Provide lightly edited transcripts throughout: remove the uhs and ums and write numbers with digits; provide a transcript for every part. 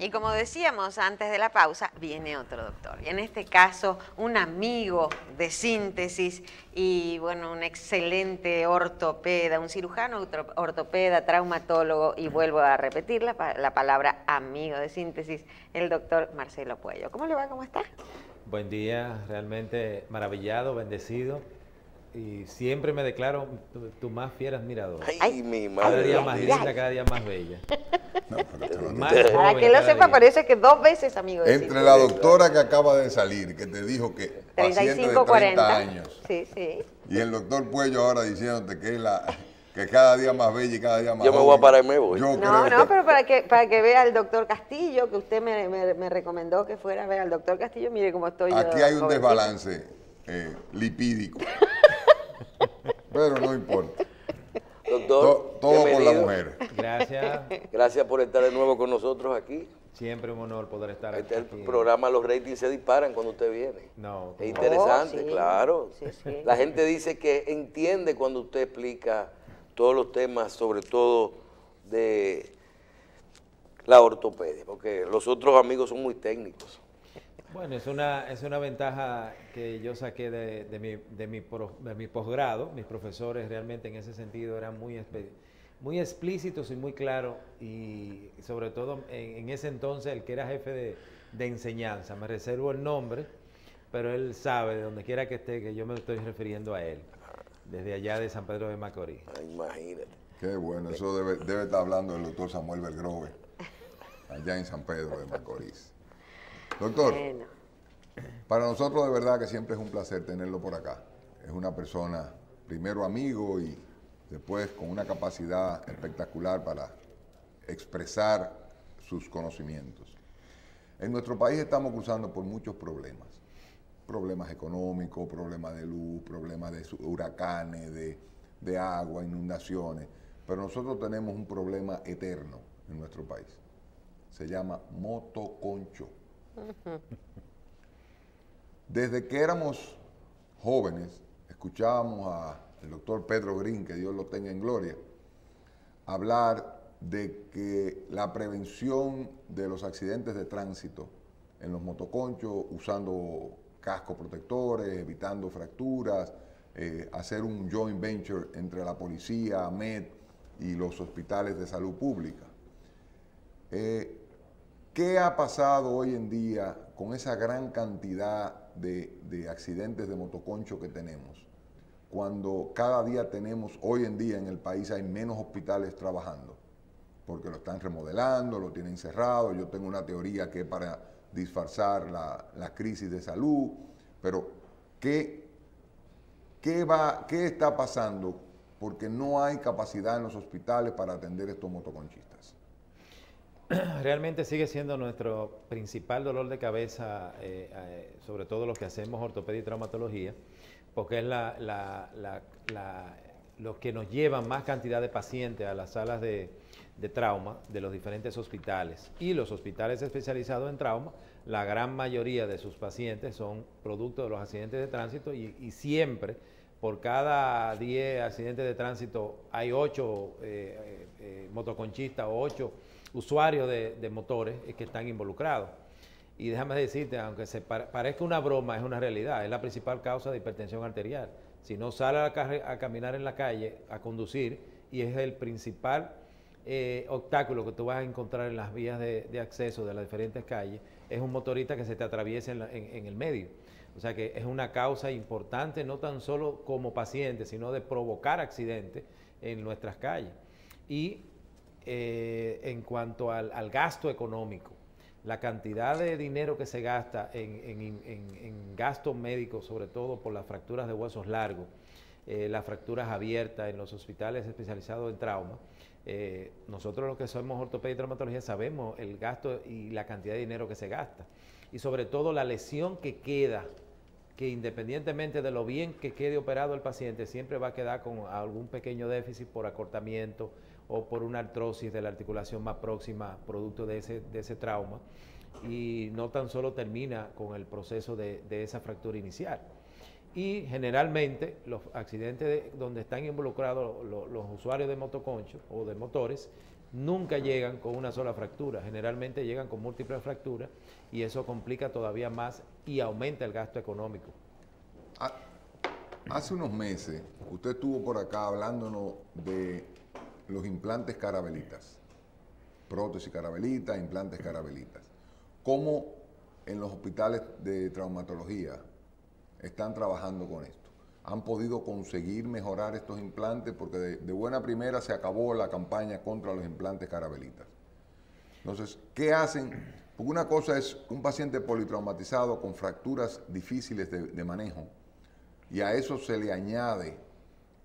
Y como decíamos antes de la pausa, viene otro doctor. Y en este caso, un amigo de Síntesis y, bueno, un excelente ortopeda, un cirujano ortopeda, traumatólogo, y vuelvo a repetir la palabra amigo de Síntesis, el doctor Marcelo Puello. ¿Cómo le va? ¿Cómo está? Buen día, realmente maravillado, bendecido. Y siempre me declaro tu más fiel admirador. Ay, mi madre. Cada día más linda, cada día más bella. No, pero te lo Más digo. Para joven que lo cada sepa, día. parece que 2 veces amigo de Entre Síntesis. la doctora que acaba de salir, que te dijo que paciente de 35, 30 40. años, Sí, sí. y el doctor Puello ahora diciéndote que es que cada día más bella y cada día más Yo me voy joven, a parar y me voy. Yo No, creo no, pero para que vea al doctor Castillo, que usted me recomendó que fuera a ver al doctor Castillo, mire cómo estoy yo. aquí hay un jovencita. desbalance lipídico. Pero no importa. Doctor, Todo por la bienvenido. mujer. Gracias. Gracias por estar de nuevo con nosotros aquí. Siempre un honor poder estar Este aquí. programa, los ratings se disparan cuando usted viene. No, Es interesante, sí. claro. Sí, sí. La gente dice que entiende cuando usted explica todos los temas, sobre todo de la ortopedia, porque los otros amigos son muy técnicos. bueno, es una ventaja que yo saqué de mi posgrado. Mis profesores realmente en ese sentido eran muy explícitos y muy claros, y sobre todo en ese entonces el que era jefe de enseñanza, me reservo el nombre, pero él sabe de donde quiera que esté que yo me estoy refiriendo a él, desde allá de San Pedro de Macorís. Ay, imagínate. Qué bueno, eso debe estar hablando el doctor Samuel Belgrove, allá en San Pedro de Macorís. Doctor, Bueno. para nosotros de verdad que siempre es un placer tenerlo por acá. Es una persona, primero amigo y después con una capacidad espectacular para expresar sus conocimientos. En nuestro país estamos cruzando por muchos problemas. Problemas económicos, problemas de luz, problemas de huracanes, de agua, inundaciones. Pero nosotros tenemos un problema eterno en nuestro país. Se llama motoconcho. Desde que éramos jóvenes, escuchábamos al doctor Pedro Green, que Dios lo tenga en gloria, hablar de que la prevención de los accidentes de tránsito en los motoconchos, usando cascos protectores, evitando fracturas, hacer un joint venture entre la policía, AMET y los hospitales de salud pública. ¿Qué ha pasado hoy en día con esa gran cantidad de accidentes de motoconcho que tenemos? Cuando cada día tenemos, hoy en día en el país hay menos hospitales trabajando, porque lo están remodelando, lo tienen cerrado. Yo tengo una teoría que es para disfrazar la crisis de salud, pero ¿qué está pasando? Porque no hay capacidad en los hospitales para atender estos motoconchistas. Realmente sigue siendo nuestro principal dolor de cabeza, sobre todo los que hacemos ortopedia y traumatología, porque es los que nos llevan más cantidad de pacientes a las salas de trauma de los diferentes hospitales. Y los hospitales especializados en trauma, la gran mayoría de sus pacientes son producto de los accidentes de tránsito, y siempre, por cada 10 accidentes de tránsito, hay 8 motoconchistas o 8 usuarios de motores que están involucrados. Y déjame decirte, aunque parezca una broma, es una realidad, es la principal causa de hipertensión arterial. Si no sale a caminar en la calle, a conducir, y es el principal obstáculo que tú vas a encontrar en las vías de acceso de las diferentes calles, es un motorista que se te atraviesa en el medio. O sea que es una causa importante, no tan solo como paciente, sino de provocar accidentes en nuestras calles. Y en cuanto al gasto económico, la cantidad de dinero que se gasta en gastos médicos, sobre todo por las fracturas de huesos largos, las fracturas abiertas en los hospitales especializados en trauma, nosotros los que somos ortopedia y traumatología sabemos el gasto y la cantidad de dinero que se gasta, y sobre todo la lesión que queda, que independientemente de lo bien que quede operado el paciente, siempre va a quedar con algún pequeño déficit por acortamiento o por una artrosis de la articulación más próxima, producto de ese trauma, y no tan solo termina con el proceso de esa fractura inicial. y generalmente los accidentes donde están involucrados los usuarios de motoconchos o de motores nunca llegan con una sola fractura, generalmente llegan con múltiples fracturas y eso complica todavía más y aumenta el gasto económico. Hace unos meses usted estuvo por acá hablándonos de los implantes carabelitas, prótesis carabelitas, implantes carabelitas. ¿Cómo en los hospitales de traumatología están trabajando con esto? ¿Han podido conseguir mejorar estos implantes? Porque de buena primera se acabó la campaña contra los implantes carabelitas. Entonces, ¿qué hacen? Porque una cosa es un paciente politraumatizado con fracturas difíciles de manejo y a eso se le añade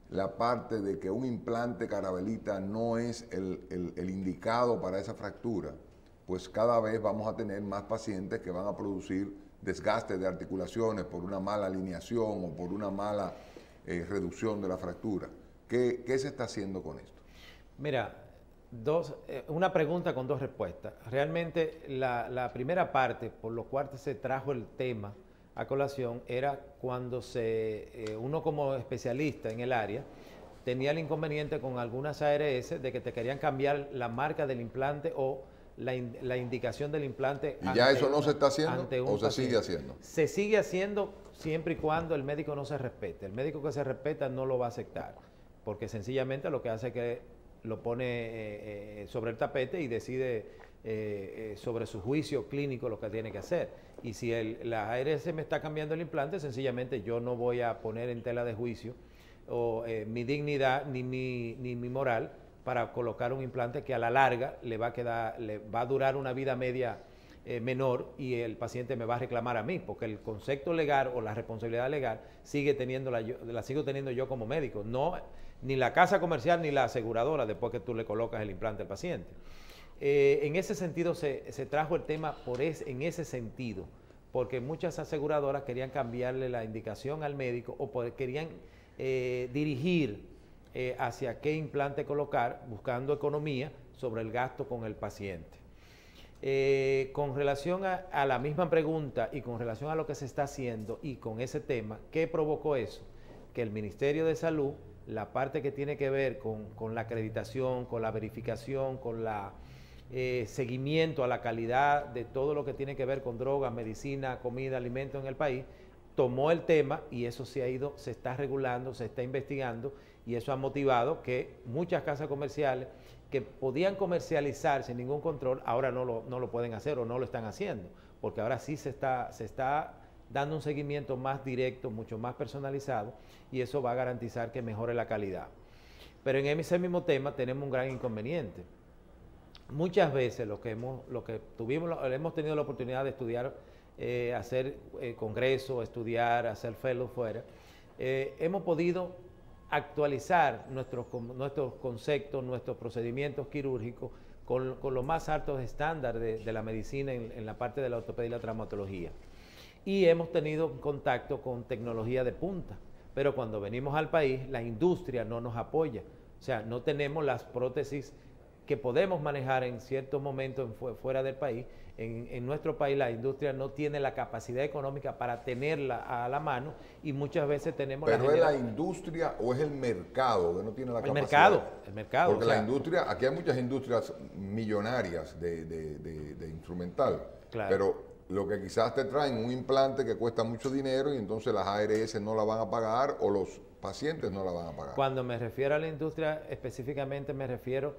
la parte de que un implante carabelita no es el indicado para esa fractura, pues cada vez vamos a tener más pacientes que van a producir desgaste de articulaciones por una mala alineación o por una mala reducción de la fractura. ¿Qué se está haciendo con esto? Mira, una pregunta con dos respuestas. Realmente la primera parte por lo cual se trajo el tema a colación era cuando uno como especialista en el área tenía el inconveniente con algunas ARS de que te querían cambiar la marca del implante o la indicación del implante. ¿Y ya eso no se está haciendo o se sigue haciendo? Se sigue haciendo siempre y cuando el médico no se respete. El médico que se respeta no lo va a aceptar, porque sencillamente lo que hace es que lo pone sobre el tapete y decide sobre su juicio clínico lo que tiene que hacer. Y si la ARS me está cambiando el implante, sencillamente yo no voy a poner en tela de juicio mi dignidad ni mi moral para colocar un implante que a la larga le va a durar una vida media menor y el paciente me va a reclamar a mí, porque el concepto legal o la responsabilidad legal la sigo teniendo yo como médico, no ni la casa comercial ni la aseguradora después que tú le colocas el implante al paciente. En ese sentido se trajo el tema en ese sentido, porque muchas aseguradoras querían cambiarle la indicación al médico o querían dirigir hacia qué implante colocar, buscando economía sobre el gasto con el paciente. Con relación a la misma pregunta y con relación a lo que se está haciendo y con ese tema, ¿qué provocó eso? Que el Ministerio de Salud, la parte que tiene que ver con la acreditación, con la verificación, con la seguimiento a la calidad de todo lo que tiene que ver con drogas, medicina, comida, alimentos en el país, tomó el tema y eso se está regulando, se está investigando y eso ha motivado que muchas casas comerciales que podían comercializar sin ningún control, ahora no lo pueden hacer o no lo están haciendo, porque ahora sí se está dando un seguimiento más directo, mucho más personalizado y eso va a garantizar que mejore la calidad. Pero en ese mismo tema tenemos un gran inconveniente. Muchas veces hemos tenido la oportunidad de estudiar, hacer congresos, estudiar, hacer fellow fuera, hemos podido actualizar nuestros conceptos, nuestros procedimientos quirúrgicos con los más altos estándares de la medicina en la parte de la ortopedia y la traumatología. Y hemos tenido contacto con tecnología de punta, pero cuando venimos al país la industria no nos apoya, o sea, no tenemos las prótesis que podemos manejar en ciertos momentos fuera del país. En nuestro país la industria no tiene la capacidad económica para tenerla a la mano y muchas veces tenemos... ¿Pero es la industria o es el mercado que no tiene la capacidad? El mercado. Porque la industria, aquí hay muchas industrias millonarias de instrumental, claro, pero lo que quizás te traen un implante que cuesta mucho dinero y entonces las ARS no la van a pagar o los pacientes no la van a pagar. Cuando me refiero a la industria específicamente me refiero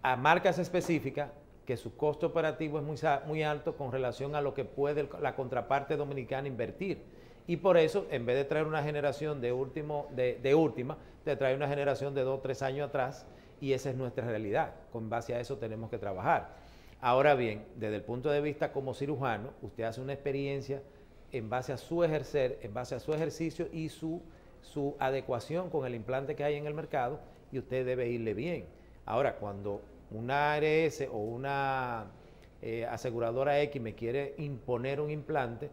a marcas específicas que su costo operativo es muy alto con relación a lo que puede la contraparte dominicana invertir. Y por eso, en vez de traer una generación de última, te trae una generación de 2 o 3 años atrás y esa es nuestra realidad. Con base a eso tenemos que trabajar. Ahora bien, desde el punto de vista como cirujano, usted hace una experiencia en base a su ejercer, en base a su ejercicio y su adecuación con el implante que hay en el mercado y usted debe irle bien. Ahora, cuando una ARS o una aseguradora X me quiere imponer un implante,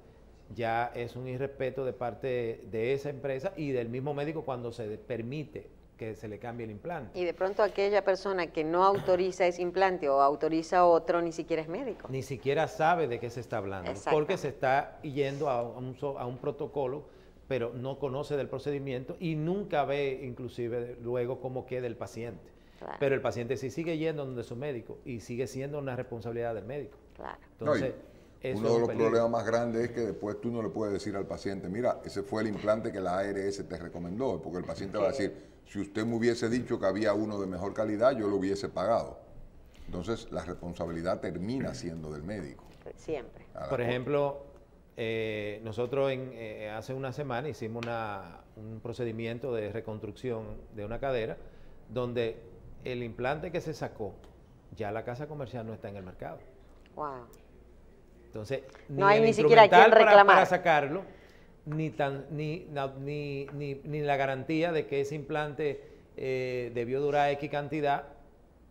ya es un irrespeto de parte de esa empresa y del mismo médico cuando se permite que se le cambie el implante. Y de pronto aquella persona que no autoriza ese implante o autoriza otro ni siquiera es médico. Ni siquiera sabe de qué se está hablando, porque se está yendo a un protocolo pero no conoce del procedimiento y nunca ve inclusive luego cómo queda el paciente. Claro. Pero el paciente sí sigue yendo donde su médico y sigue siendo una responsabilidad del médico. Claro. Entonces, uno de los problemas más grandes es que después tú no le puedes decir al paciente, mira, ese fue el implante que la ARS te recomendó, porque el paciente va a decir, si usted me hubiese dicho que había uno de mejor calidad, yo lo hubiese pagado. Entonces, la responsabilidad termina siendo del médico. Siempre. Por ejemplo, nosotros hace una semana hicimos un procedimiento de reconstrucción de una cadera donde el implante que se sacó, ya la casa comercial no está en el mercado. Wow. Entonces, no hay ni siquiera quien reclamar para sacarlo, ni la garantía de que ese implante debió durar X cantidad,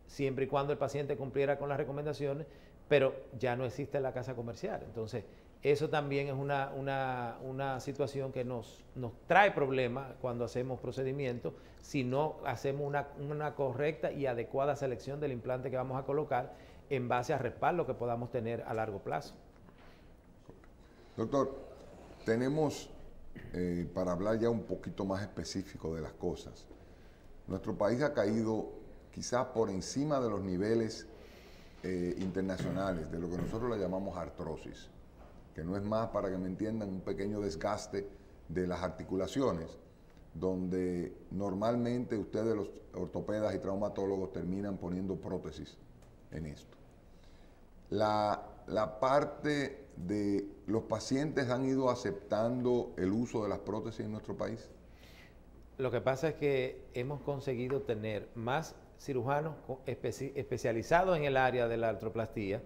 siempre y cuando el paciente cumpliera con las recomendaciones, pero ya no existe la casa comercial. Entonces, eso también es una situación que nos trae problemas cuando hacemos procedimientos, si no hacemos una correcta y adecuada selección del implante que vamos a colocar en base a respaldo que podamos tener a largo plazo. Doctor, tenemos, para hablar ya un poquito más específico de las cosas, nuestro país ha caído quizás por encima de los niveles internacionales de lo que nosotros le llamamos artrosis, que no es más, para que me entiendan, un pequeño desgaste de las articulaciones, donde normalmente ustedes, los ortopedas y traumatólogos, terminan poniendo prótesis en esto. La parte de los pacientes han ido aceptando el uso de las prótesis en nuestro país. Lo que pasa es que hemos conseguido tener más cirujanos especializados en el área de la artroplastía.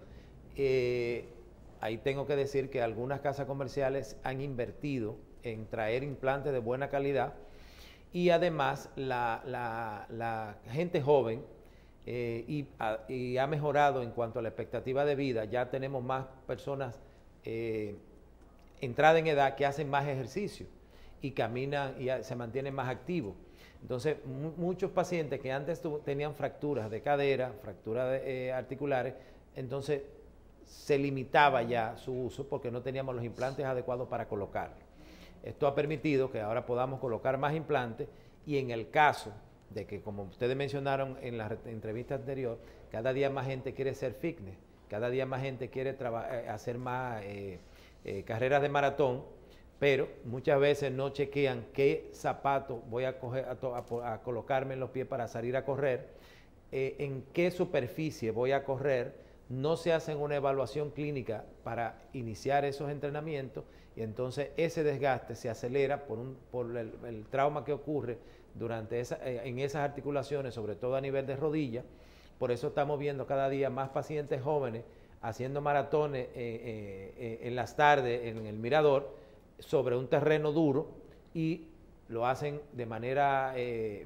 Ahí tengo que decir que algunas casas comerciales han invertido en traer implantes de buena calidad y además la gente joven y ha mejorado en cuanto a la expectativa de vida. Ya tenemos más personas entrada en edad que hacen más ejercicio y caminan y se mantienen más activos. Entonces, muchos pacientes que antes tenían fracturas de cadera, fracturas articulares, entonces se limitaba ya su uso porque no teníamos los implantes adecuados para colocarlo. Esto ha permitido que ahora podamos colocar más implantes y en el caso de que, como ustedes mencionaron en la entrevista anterior, cada día más gente quiere ser fitness, cada día más gente quiere hacer más carreras de maratón, pero muchas veces no chequean qué zapato voy a colocarme en los pies para salir a correr, en qué superficie voy a correr, no se hacen una evaluación clínica para iniciar esos entrenamientos y entonces ese desgaste se acelera por el trauma que ocurre en esas articulaciones, sobre todo a nivel de rodilla. Por eso estamos viendo cada día más pacientes jóvenes haciendo maratones en las tardes en el mirador sobre un terreno duro y lo hacen de manera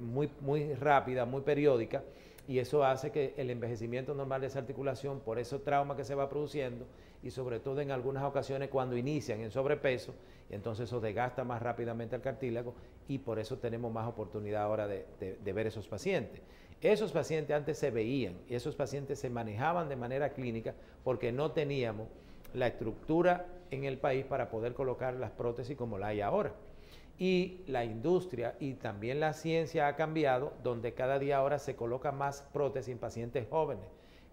muy rápida, muy periódica, y eso hace que el envejecimiento normal de esa articulación, por esos traumas que se va produciendo, y sobre todo en algunas ocasiones cuando inician en sobrepeso, y entonces eso desgasta más rápidamente el cartílago, y por eso tenemos más oportunidad ahora de ver esos pacientes. Esos pacientes antes se veían, y esos pacientes se manejaban de manera clínica porque no teníamos la estructura en el país para poder colocar las prótesis como la hay ahora. Y la industria y también la ciencia ha cambiado, donde cada día ahora se coloca más prótesis en pacientes jóvenes,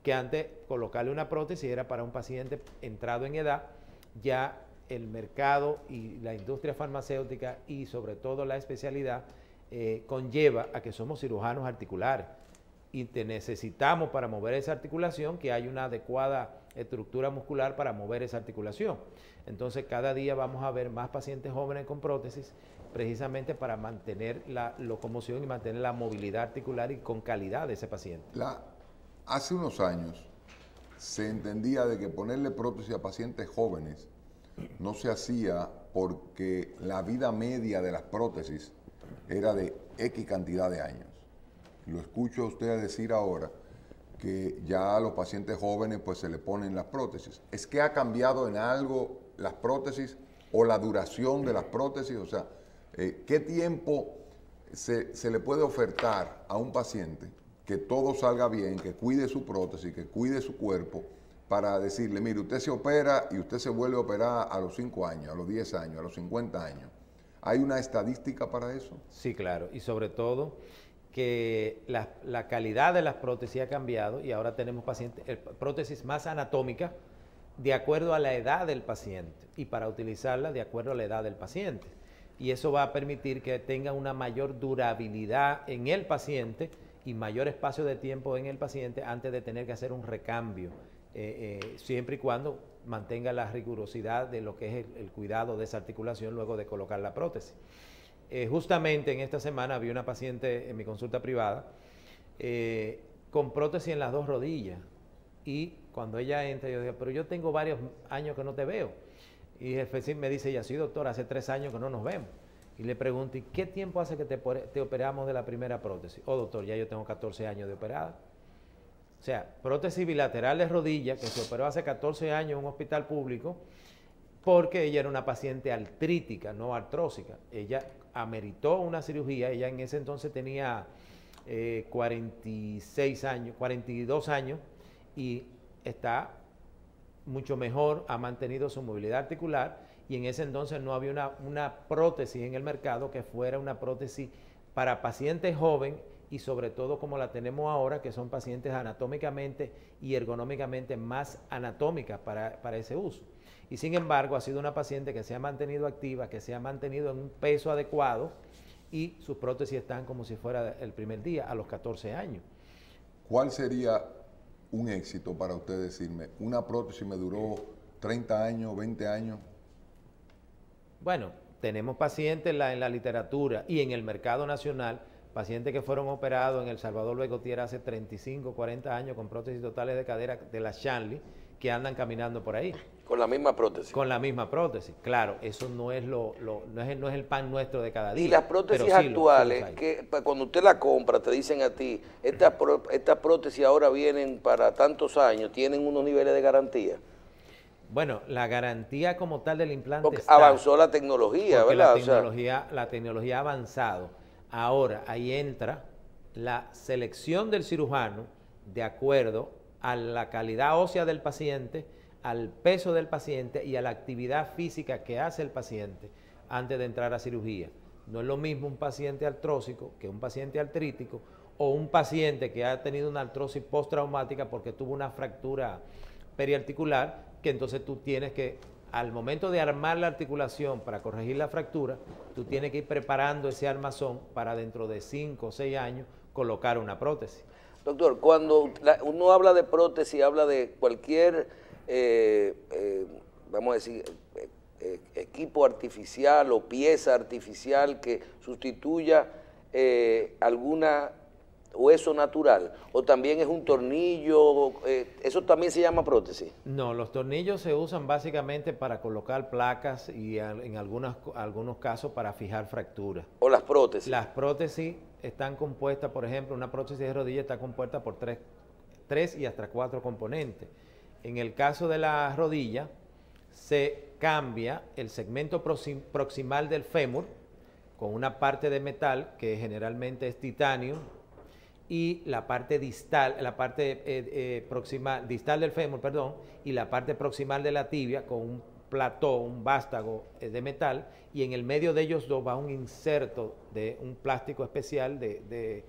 que antes colocarle una prótesis era para un paciente entrado en edad. Ya el mercado y la industria farmacéutica y sobre todo la especialidad conlleva a que somos cirujanos articulares y te necesitamos para mover esa articulación que hay una adecuada estructura muscular para mover esa articulación. Entonces cada día vamos a ver más pacientes jóvenes con prótesis precisamente para mantener la locomoción y mantener la movilidad articular y con calidad de ese paciente. Hace unos años se entendía de que ponerle prótesis a pacientes jóvenes no se hacía porque la vida media de las prótesis era de X cantidad de años. Lo escucho a usted decir ahora que ya a los pacientes jóvenes pues se le ponen las prótesis. ¿Es que ha cambiado en algo las prótesis o la duración de las prótesis? O sea, ¿qué tiempo se le puede ofertar a un paciente que todo salga bien, que cuide su prótesis, que cuide su cuerpo, para decirle, mire, usted se opera y usted se vuelve a operar a los 5 años, a los 10 años, a los 50 años? ¿Hay una estadística para eso? Sí, claro, y sobre todo que la calidad de las prótesis ha cambiado y ahora tenemos prótesis más anatómicas de acuerdo a la edad del paciente y para utilizarla de acuerdo a la edad del paciente. Y eso va a permitir que tenga una mayor durabilidad en el paciente y mayor espacio de tiempo en el paciente antes de tener que hacer un recambio, siempre y cuando mantenga la rigurosidad de lo que es el cuidado de esa articulación luego de colocar la prótesis. Justamente en esta semana vi una paciente en mi consulta privada con prótesis en las dos rodillas y cuando ella entra yo digo, pero yo tengo varios años que no te veo. Y me dice ella, sí doctor, hace 3 años que no nos vemos. Y le pregunto, ¿y qué tiempo hace que te operamos de la primera prótesis? Oh doctor, ya yo tengo 14 años de operada. O sea, prótesis bilateral de rodilla que se operó hace 14 años en un hospital público porque ella era una paciente artrítica, no artrósica. Ella ameritó una cirugía, ella en ese entonces tenía 46 años, 42 años y está mucho mejor, ha mantenido su movilidad articular y en ese entonces no había una prótesis en el mercado que fuera una prótesis para pacientes jóvenes y sobre todo como la tenemos ahora, que son pacientes anatómicamente y ergonómicamente más anatómicas para ese uso. Y sin embargo ha sido una paciente que se ha mantenido activa, que se ha mantenido en un peso adecuado y sus prótesis están como si fuera el primer día a los 14 años. ¿Cuál sería un éxito para usted decirme, una prótesis me duró 30 años, 20 años? Bueno, tenemos pacientes en la literatura y en el mercado nacional, pacientes que fueron operados en El Salvador Luis Gautier hace 35, 40 años con prótesis totales de cadera de la Shanley que andan caminando por ahí. Con la misma prótesis. Con la misma prótesis. Claro, eso no es no es el pan nuestro de cada día. Y las prótesis actuales, que cuando usted la compra, te dicen a ti, estas prótesis ahora vienen para tantos años, ¿tienen unos niveles de garantía? Bueno, la garantía como tal del implante porque está, avanzó la tecnología, ¿verdad? La tecnología ha avanzado. Ahora, ahí entra la selección del cirujano de acuerdo a la calidad ósea del paciente, al peso del paciente y a la actividad física que hace el paciente antes de entrar a cirugía. No es lo mismo un paciente artrósico que un paciente artrítico o un paciente que ha tenido una artrosis postraumática porque tuvo una fractura periarticular, que entonces tú tienes que, al momento de armar la articulación para corregir la fractura, tú tienes que ir preparando ese armazón para dentro de 5 o 6 años colocar una prótesis. Doctor, cuando uno habla de prótesis, habla de cualquier, vamos a decir, equipo artificial o pieza artificial que sustituya alguna hueso natural, o también es un tornillo, ¿eso también se llama prótesis? No, los tornillos se usan básicamente para colocar placas y en algunos casos para fijar fracturas. ¿O las prótesis? Las prótesis están compuestas, por ejemplo, una prótesis de rodilla está compuesta por 3 y hasta 4 componentes. En el caso de la rodilla, se cambia el segmento proximal del fémur con una parte de metal que generalmente es titanio y la parte distal, distal del fémur, perdón, y la parte proximal de la tibia con un plató, un vástago de metal, y en el medio de ellos dos va un inserto de un plástico especial de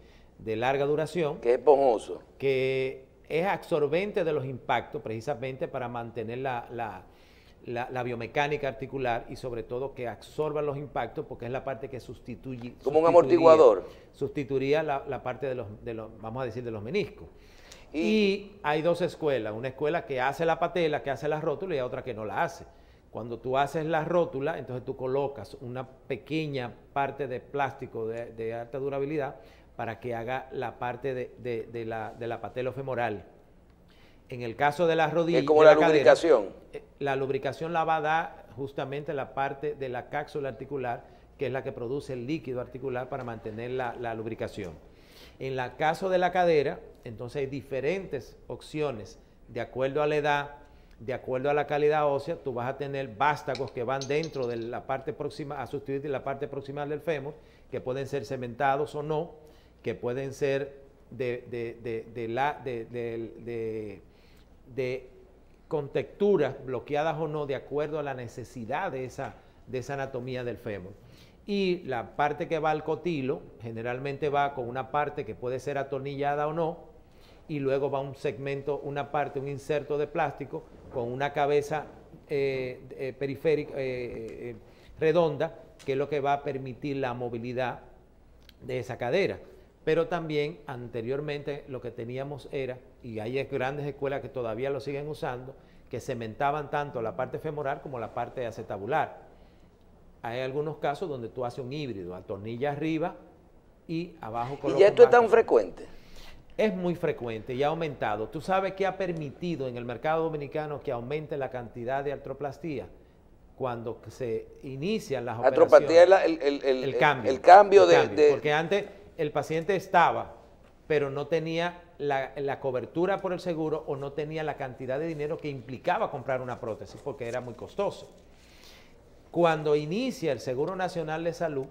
larga duración. Que es esponjoso. Que es absorbente de los impactos, precisamente para mantener la biomecánica articular y sobre todo que absorba los impactos porque es la parte que como un amortiguador. Sustituiría la parte de los, vamos a decir, de los meniscos. Y hay 2 escuelas, una escuela que hace la patela, que hace la rótula y otra que no la hace. Cuando tú haces la rótula, entonces tú colocas una pequeña parte de plástico de alta durabilidad para que haga la parte de la patelofemoral. En el caso de las rodillas, es como la lubricación. La lubricación la va a dar justamente la parte de la cápsula articular, que es la que produce el líquido articular para mantener la lubricación. En el caso de la cadera, entonces hay diferentes opciones de acuerdo a la edad, de acuerdo a la calidad ósea. Tú vas a tener vástagos que van dentro de la parte próxima, a sustituir la parte proximal del fémur, que pueden ser cementados o no, que pueden ser con texturas bloqueadas o no, de acuerdo a la necesidad de esa anatomía del fémur. y la parte que va al cotilo generalmente va con una parte que puede ser atornillada o no, y luego va un segmento, una parte, un inserto de plástico con una cabeza periférica redonda, que es lo que va a permitir la movilidad de esa cadera. Pero también anteriormente lo que teníamos era, y hay grandes escuelas que todavía lo siguen usando, que cementaban tanto la parte femoral como la parte acetabular. Hay algunos casos donde tú haces un híbrido, atornilla arriba y abajo colocas. ¿Y ya esto es tan frecuente? Es muy frecuente y ha aumentado. ¿Tú sabes qué ha permitido en el mercado dominicano que aumente la cantidad de artroplastía? Cuando se inician las operaciones. Artroplastia es el cambio de... Porque antes el paciente estaba, pero no tenía la cobertura por el seguro o no tenía la cantidad de dinero que implicaba comprar una prótesis porque era muy costoso. Cuando inicia el Seguro Nacional de Salud,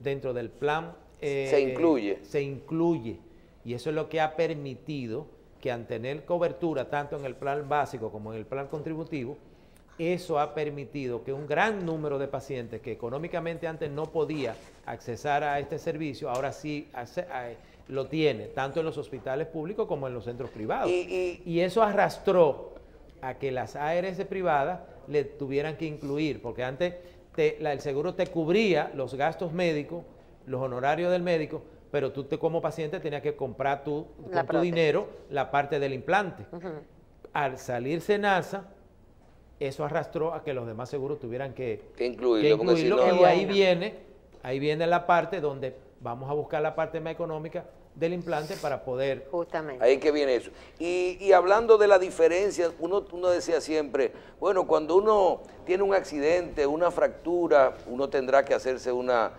dentro del plan se incluye, y eso es lo que ha permitido que al tener cobertura tanto en el plan básico como en el plan contributivo, eso ha permitido que un gran número de pacientes que económicamente antes no podía accesar a este servicio, ahora sí lo tiene, tanto en los hospitales públicos como en los centros privados. Y eso arrastró a que las ARS privadas le tuvieran que incluir, porque antes el seguro te cubría los gastos médicos, los honorarios del médico, pero tú como paciente tenías que comprar con tu dinero la parte del implante. Al salir SENASA, eso arrastró a que los demás seguros tuvieran que incluirlo. Si no, y ahí viene la parte donde vamos a buscar la parte más económica del implante para poder... Justamente. Ahí que viene eso. Y hablando de la diferencia, uno decía siempre, bueno, cuando uno tiene un accidente, una fractura, uno tendrá que hacerse una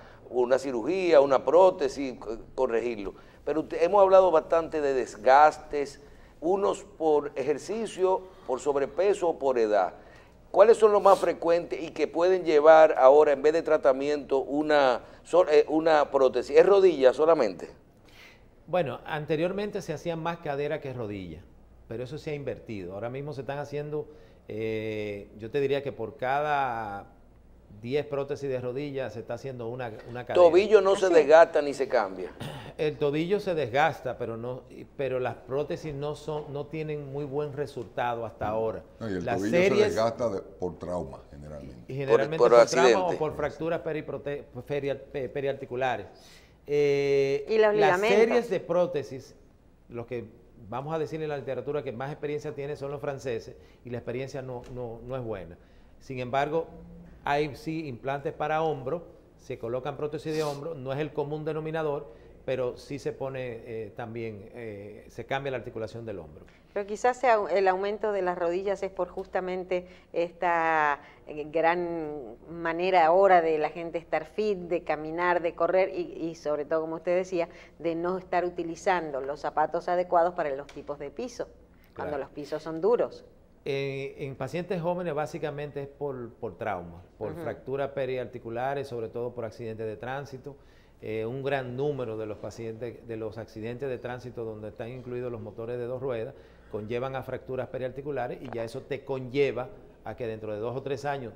cirugía, una prótesis, corregirlo. Pero hemos hablado bastante de desgastes, unos por ejercicio, por sobrepeso o por edad. ¿Cuáles son los más frecuentes y que pueden llevar ahora, en vez de tratamiento, una prótesis? ¿Es rodilla solamente? Bueno, anteriormente se hacían más cadera que rodilla, pero eso se ha invertido. Ahora mismo se están haciendo, yo te diría que por cada 10 prótesis de rodilla se está haciendo una cadera. ¿Tobillo no se desgasta ni se cambia? El tobillo se desgasta, pero las prótesis no tienen muy buen resultado hasta ahora. No, y el tobillo se desgasta por trauma, generalmente. Y generalmente por trauma o por fracturas periarticulares. Y los las series de prótesis, lo que vamos a decir en la literatura que más experiencia tienen son los franceses, y la experiencia no es buena. Sin embargo, hay sí implantes para hombro, se colocan prótesis de hombro, no es el común denominador, pero sí se pone también, se cambia la articulación del hombro. Pero quizás el aumento de las rodillas es por justamente esta gran manera ahora de la gente estar fit, de caminar, de correr y sobre todo, como usted decía, de no estar utilizando los zapatos adecuados para los tipos de piso, cuando los pisos son duros. En pacientes jóvenes básicamente es por trauma, por fracturas periarticulares, sobre todo por accidentes de tránsito. Un gran número de los pacientes, de los accidentes de tránsito donde están incluidos los motores de 2 ruedas, conllevan a fracturas periarticulares y ya eso te conlleva a que dentro de 2 o 3 años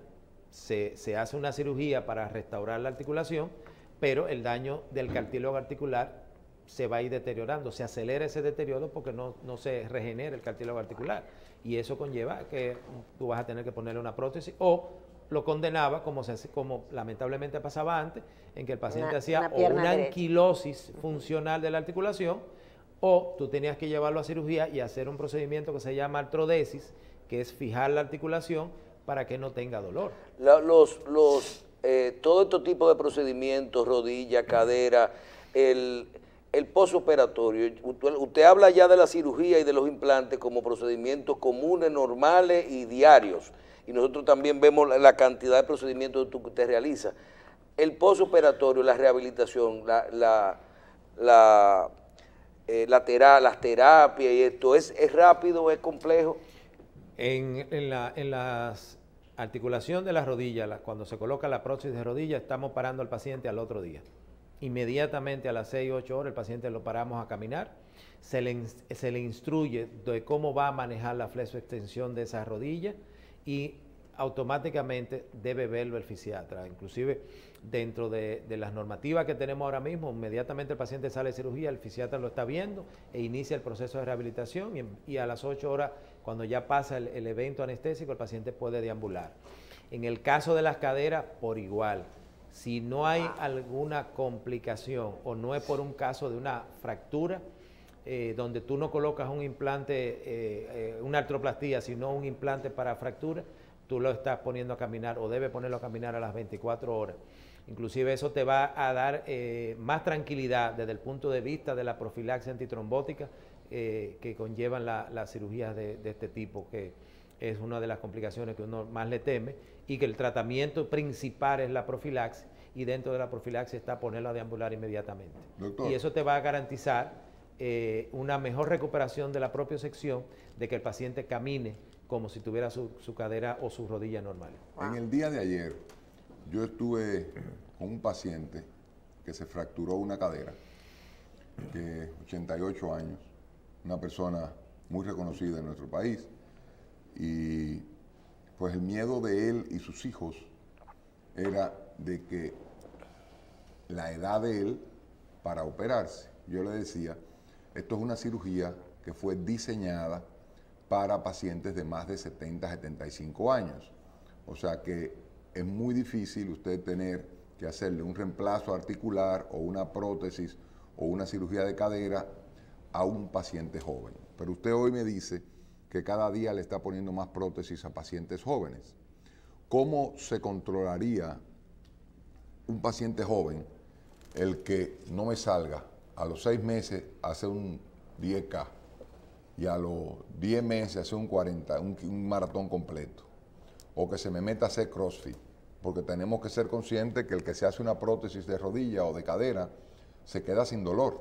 se hace una cirugía para restaurar la articulación, pero el daño del cartílago articular se va a ir deteriorando, se acelera ese deterioro porque no se regenera el cartílago articular y eso conlleva que tú vas a tener que ponerle una prótesis o lo condenaba, como lamentablemente pasaba antes, en que el paciente hacía una anquilosis funcional de la articulación o tú tenías que llevarlo a cirugía y hacer un procedimiento que se llama artrodesis, que es fijar la articulación para que no tenga dolor. Todo este tipo de procedimientos, rodilla, cadera, el postoperatorio, usted habla ya de la cirugía y de los implantes como procedimientos comunes, normales y diarios, y nosotros también vemos la cantidad de procedimientos que usted realiza. El postoperatorio, la rehabilitación, las terapias y esto, ¿es rápido, es complejo? En la articulación de las rodillas, cuando se coloca la prótesis de rodilla, estamos parando al paciente al otro día. Inmediatamente a las 6 o 8 horas el paciente lo paramos a caminar, se le instruye de cómo va a manejar la flexoextensión de esa rodilla y automáticamente debe verlo el fisiatra. Inclusive dentro de las normativas que tenemos ahora mismo, inmediatamente el paciente sale de cirugía, el fisiatra lo está viendo e inicia el proceso de rehabilitación y a las 8 horas, cuando ya pasa el evento anestésico, el paciente puede deambular. En el caso de las caderas, por igual. Si no hay alguna complicación o no es por un caso de una fractura, donde tú no colocas un implante, una artroplastía, sino un implante para fractura, tú lo estás poniendo a caminar o debes ponerlo a caminar a las 24 horas. Inclusive eso te va a dar más tranquilidad desde el punto de vista de la profilaxis antitrombótica que conllevan las cirugías de este tipo, que es una de las complicaciones que uno más le teme, y que el tratamiento principal es la profilaxis, y dentro de la profilaxis está ponerlo a deambular inmediatamente. Doctor. Y eso te va a garantizar una mejor recuperación de la propiocepción, de que el paciente camine como si tuviera su cadera o su rodilla normal. En el día de ayer, yo estuve con un paciente que se fracturó una cadera, que 88 años, una persona muy reconocida en nuestro país, y pues el miedo de él y sus hijos era de que la edad de él para operarse. Yo le decía, esto es una cirugía que fue diseñada para pacientes de más de 70, 75 años. O sea que es muy difícil usted tener que hacerle un reemplazo articular o una prótesis o una cirugía de cadera a un paciente joven. Pero usted hoy me dice que cada día le está poniendo más prótesis a pacientes jóvenes. ¿Cómo se controlaría un paciente joven el que no me salga a los 6 meses hace un 10K y a los 10 meses hace un 40, un maratón completo? O que se me meta a hacer CrossFit, porque tenemos que ser conscientes que el que se hace una prótesis de rodilla o de cadera se queda sin dolor.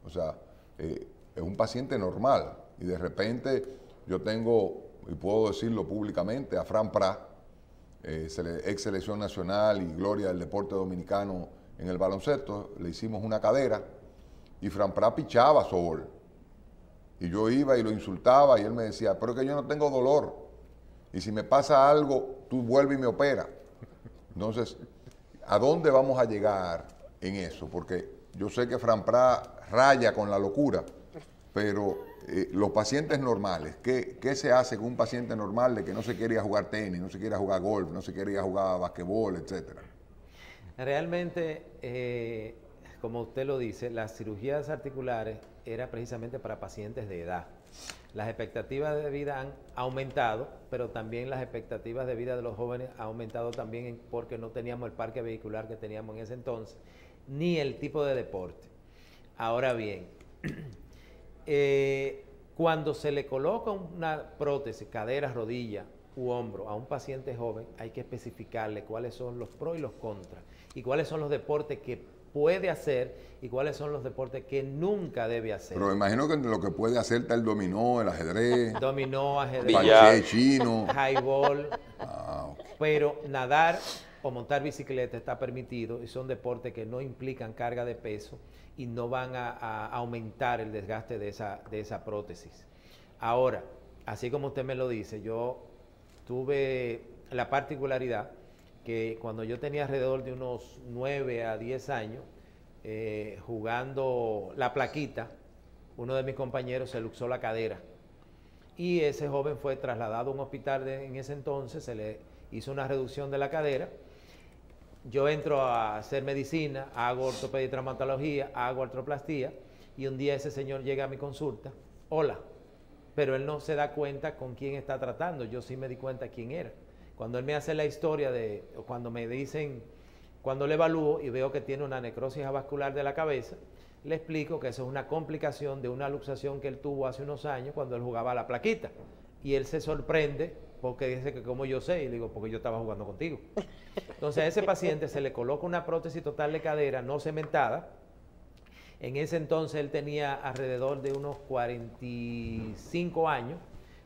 O sea, es un paciente normal y de repente yo tengo, y puedo decirlo públicamente, a Fran Prat, ex selección nacional y gloria del deporte dominicano en el baloncesto, le hicimos una cadera y Fran Prat pichaba softball. Y yo iba y lo insultaba y él me decía, pero es que yo no tengo dolor. Y si me pasa algo, tú vuelves y me operas. Entonces, ¿a dónde vamos a llegar en eso? Porque yo sé que Fran Prat raya con la locura, pero los pacientes normales, ¿qué se hace con un paciente normal de que no se quería jugar tenis, no se quería jugar golf, no se quería jugar basquetbol, etcétera? Realmente, como usted lo dice, las cirugías articulares era precisamente para pacientes de edad. Las expectativas de vida han aumentado, pero también las expectativas de vida de los jóvenes han aumentado también porque no teníamos el parque vehicular que teníamos en ese entonces, ni el tipo de deporte. Ahora bien, cuando se le coloca una prótesis, cadera, rodilla u hombro a un paciente joven, hay que especificarle cuáles son los pros y los contras, y cuáles son los deportes que puede hacer y cuáles son los deportes que nunca debe hacer. Pero me imagino que lo que puede hacer está el dominó, el ajedrez, dominó, ajedrez, parche chino, highball, okay. Pero nadar o montar bicicleta está permitido y son deportes que no implican carga de peso y no van a aumentar el desgaste de esa prótesis. Ahora, así como usted me lo dice, yo tuve la particularidad que cuando yo tenía alrededor de unos 9 a 10 años, jugando la plaquita, uno de mis compañeros se luxó la cadera y ese joven fue trasladado a un hospital en ese entonces, se le hizo una reducción de la cadera. Yo entro a hacer medicina, hago ortopedia y traumatología, hago artroplastía y un día ese señor llega a mi consulta, hola, pero él no se da cuenta con quién está tratando, yo sí me di cuenta quién era. Cuando él me hace la historia cuando me dicen, cuando le evalúo y veo que tiene una necrosis avascular de la cabeza, le explico que eso es una complicación de una luxación que él tuvo hace unos años cuando él jugaba a la plaquita. Y él se sorprende porque dice que como yo sé, y le digo, porque yo estaba jugando contigo. Entonces a ese paciente se le coloca una prótesis total de cadera no cementada. En ese entonces él tenía alrededor de unos 45 años,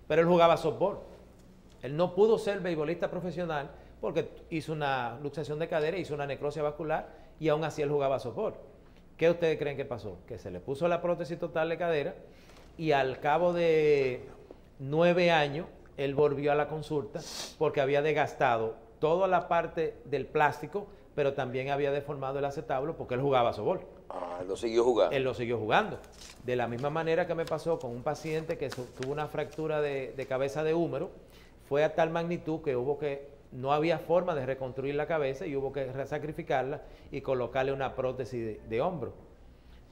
pero él jugaba softball. Él no pudo ser beisbolista profesional porque hizo una luxación de cadera, hizo una necrosis vascular y aún así él jugaba softball. ¿Qué ustedes creen que pasó? Que se le puso la prótesis total de cadera y al cabo de 9 años él volvió a la consulta porque había desgastado toda la parte del plástico, pero también había deformado el acetablo porque él jugaba softball. Ah, lo siguió jugando. Él lo siguió jugando. De la misma manera que me pasó con un paciente que tuvo una fractura de cabeza de húmero, fue a tal magnitud que no había forma de reconstruir la cabeza y hubo que sacrificarla y colocarle una prótesis de hombro.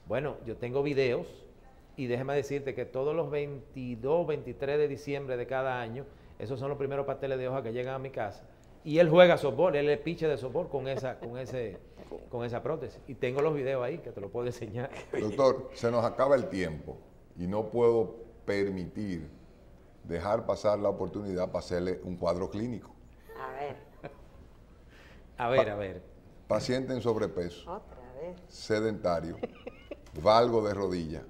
Bueno, yo tengo videos y déjame decirte que todos los 22, 23 de diciembre de cada año, esos son los primeros pasteles de hoja que llegan a mi casa. Y él juega softball, él es pitcher de softball con esa prótesis. Y tengo los videos ahí que te lo puedo enseñar. Doctor, se nos acaba el tiempo y no puedo permitir dejar pasar la oportunidad para hacerle un cuadro clínico. A ver. A ver. Paciente en sobrepeso, Otra vez. sedentario, valgo de rodilla.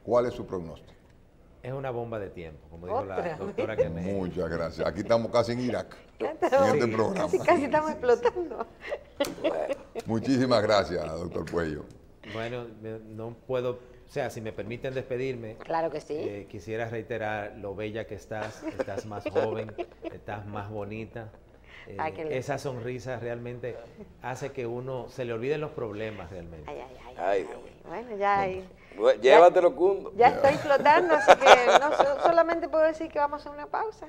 ¿Cuál es su pronóstico? Es una bomba de tiempo, como dijo la Otra doctora que me... Muchas gracias. Aquí estamos casi en Irak, Ya en estamos- este programa. Casi estamos explotando. Muchísimas gracias, doctor Puello. Bueno, no puedo, o sea, si me permiten despedirme, Claro que sí. quisiera reiterar lo bella que estás más joven, estás más bonita. Ay, qué lindo. Esa sonrisa realmente hace que uno se le olviden los problemas realmente. Ay, Dios mío. Bueno, ya hay. Bueno, llévatelo, Cundo. Ya estoy flotando, así que no solamente puedo decir que vamos a una pausa.